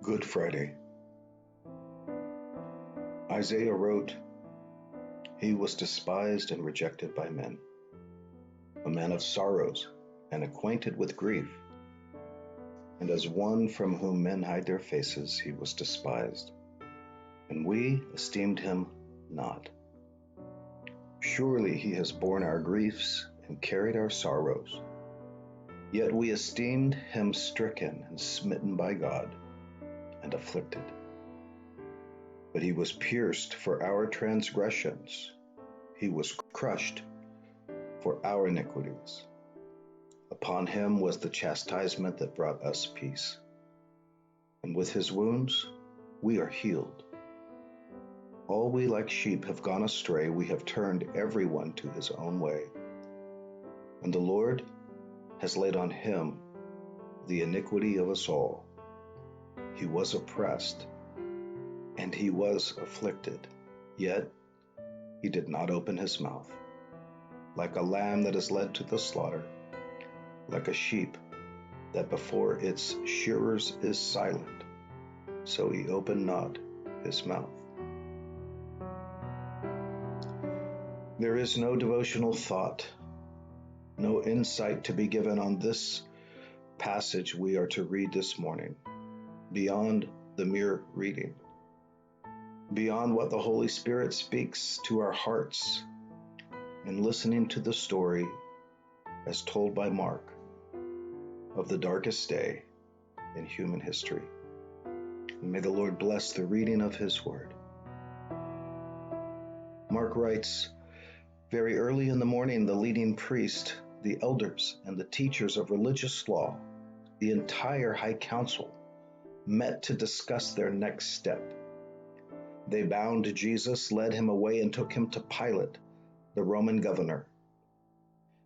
Good Friday. Isaiah wrote, "He was despised and rejected by men, a man of sorrows and acquainted with grief. And as one from whom men hide their faces, he was despised, and we esteemed him not. Surely he has borne our griefs and carried our sorrows. Yet we esteemed him stricken and smitten by God and afflicted. But he was pierced for our transgressions, he was crushed for our iniquities. Upon him was the chastisement that brought us peace, and with his wounds we are healed. All we like sheep have gone astray, we have turned everyone to his own way. And the Lord has laid on him the iniquity of us all. He was oppressed, and he was afflicted, yet he did not open his mouth. Like a lamb that is led to the slaughter, like a sheep that before its shearers is silent, so he opened not his mouth." There is no devotional thought, no insight to be given on this passage we are to read this morning, beyond the mere reading, beyond what the Holy Spirit speaks to our hearts in listening to the story as told by Mark of the darkest day in human history. And may the Lord bless the reading of his word. Mark writes, "Very early in the morning, the leading priest, the elders, and the teachers of religious law, the entire high council, met to discuss their next step. They bound Jesus, led him away, and took him to Pilate, the Roman governor.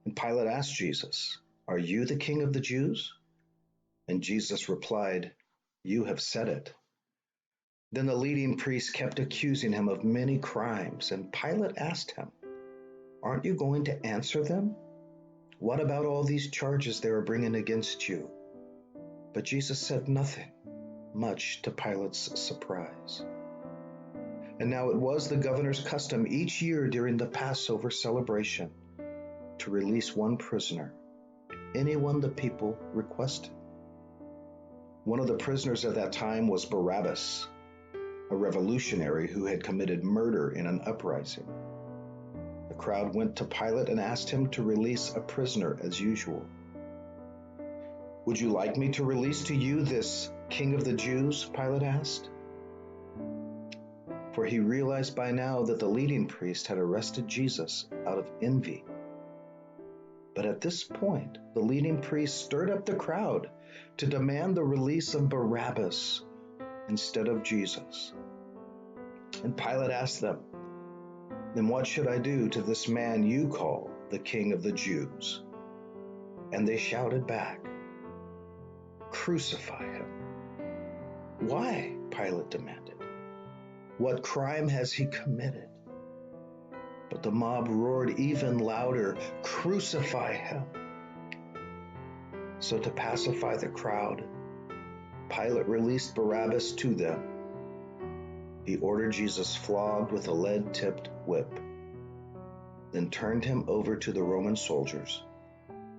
And Pilate asked Jesus, 'Are you the king of the Jews?' And Jesus replied, 'You have said it.' Then the leading priests kept accusing him of many crimes, and Pilate asked him, 'Aren't you going to answer them? What about all these charges they are bringing against you?' But Jesus said nothing, much to Pilate's surprise. And now it was the governor's custom each year during the Passover celebration to release one prisoner, anyone the people requested. One of the prisoners at that time was Barabbas, a revolutionary who had committed murder in an uprising. The crowd went to Pilate and asked him to release a prisoner as usual. 'Would you like me to release to you this King of the Jews?' Pilate asked. For he realized by now that the leading priest had arrested Jesus out of envy. But at this point, the leading priest stirred up the crowd to demand the release of Barabbas instead of Jesus. And Pilate asked them, 'Then what should I do to this man you call the King of the Jews?' And they shouted back, 'Crucify him.' 'Why?' Pilate demanded. 'What crime has he committed?' But the mob roared even louder, 'Crucify him!' So to pacify the crowd, Pilate released Barabbas to them. He ordered Jesus flogged with a lead-tipped whip, then turned him over to the Roman soldiers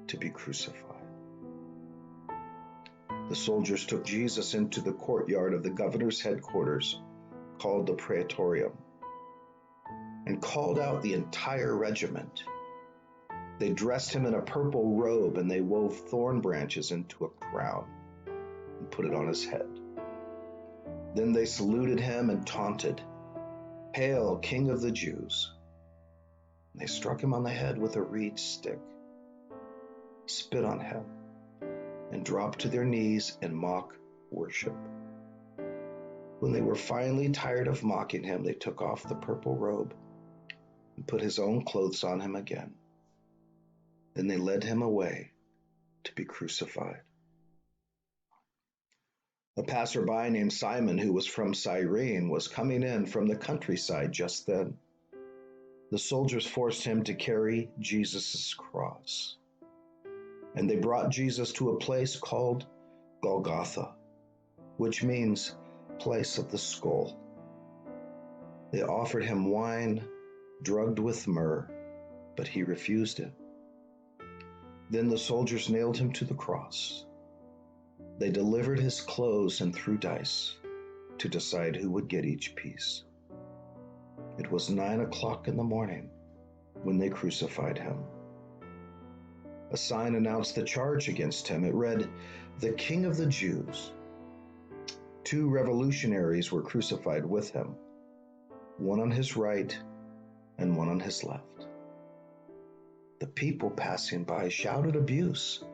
to be crucified. The soldiers took Jesus into the courtyard of the governor's headquarters, called the Praetorium, and called out the entire regiment. They dressed him in a purple robe, and they wove thorn branches into a crown and put it on his head. Then they saluted him and taunted, 'Hail, King of the Jews!' And they struck him on the head with a reed stick, spit on him, and dropped to their knees in mock worship. When they were finally tired of mocking him, they took off the purple robe and put his own clothes on him again. Then they led him away to be crucified. A passerby named Simon, who was from Cyrene, was coming in from the countryside just then. The soldiers forced him to carry Jesus' cross, and they brought Jesus to a place called Golgotha, which means place of the skull. They offered him wine drugged with myrrh, but he refused it. Then the soldiers nailed him to the cross. They delivered his clothes and threw dice to decide who would get each piece. It was 9 o'clock in the morning when they crucified him. A sign announced the charge against him. It read, "The King of the Jews." 2 revolutionaries were crucified with him, one on his right and one on his left. The people passing by shouted abuse,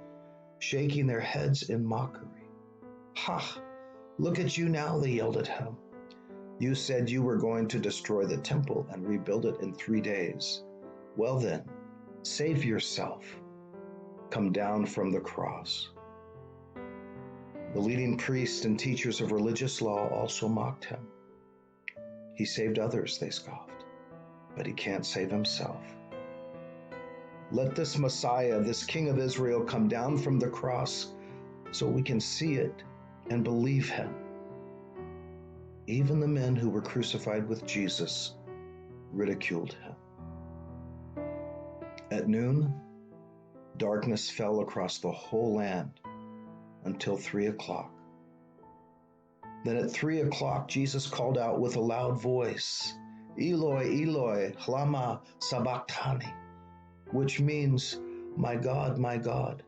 shaking their heads in mockery. "Ha! Look at you now," they yelled at him. "You said you were going to destroy the temple and rebuild it in 3 days. Well then, save yourself. Come down from the cross." The leading priests and teachers of religious law also mocked him. "He saved others," they scoffed, "but he can't save himself. Let this Messiah, this King of Israel, come down from the cross so we can see it and believe him." Even the men who were crucified with Jesus ridiculed him. At noon, darkness fell across the whole land until 3 o'clock. Then at 3 o'clock, Jesus called out with a loud voice, "Eloi, Eloi, lama sabachthani," which means, my God,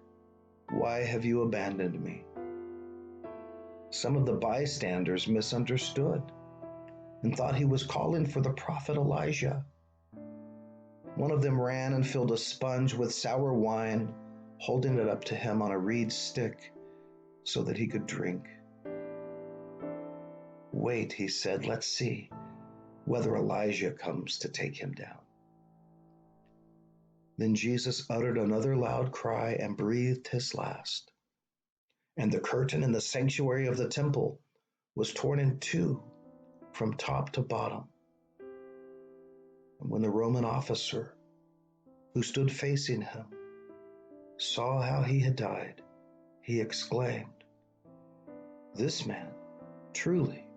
why have you abandoned me?" Some of the bystanders misunderstood and thought he was calling for the prophet Elijah. One of them ran and filled a sponge with sour wine, holding it up to him on a reed stick so that he could drink. "Wait," he said, "let's see whether Elijah comes to take him down." Then Jesus uttered another loud cry and breathed his last. And the curtain in the sanctuary of the temple was torn in two from top to bottom. And when the Roman officer who stood facing him saw how he had died, he exclaimed, "This man truly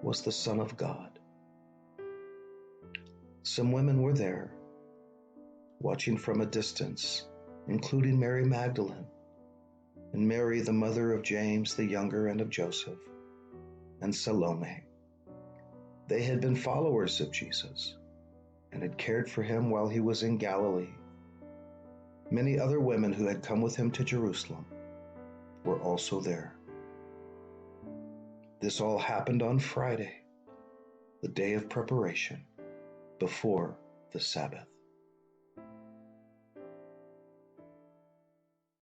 was the Son of God." Some women were there, watching from a distance, including Mary Magdalene, and Mary, the mother of James the younger and of Joseph, and Salome. They had been followers of Jesus and had cared for him while he was in Galilee. Many other women who had come with him to Jerusalem were also there. This all happened on Friday, the day of preparation, before the Sabbath.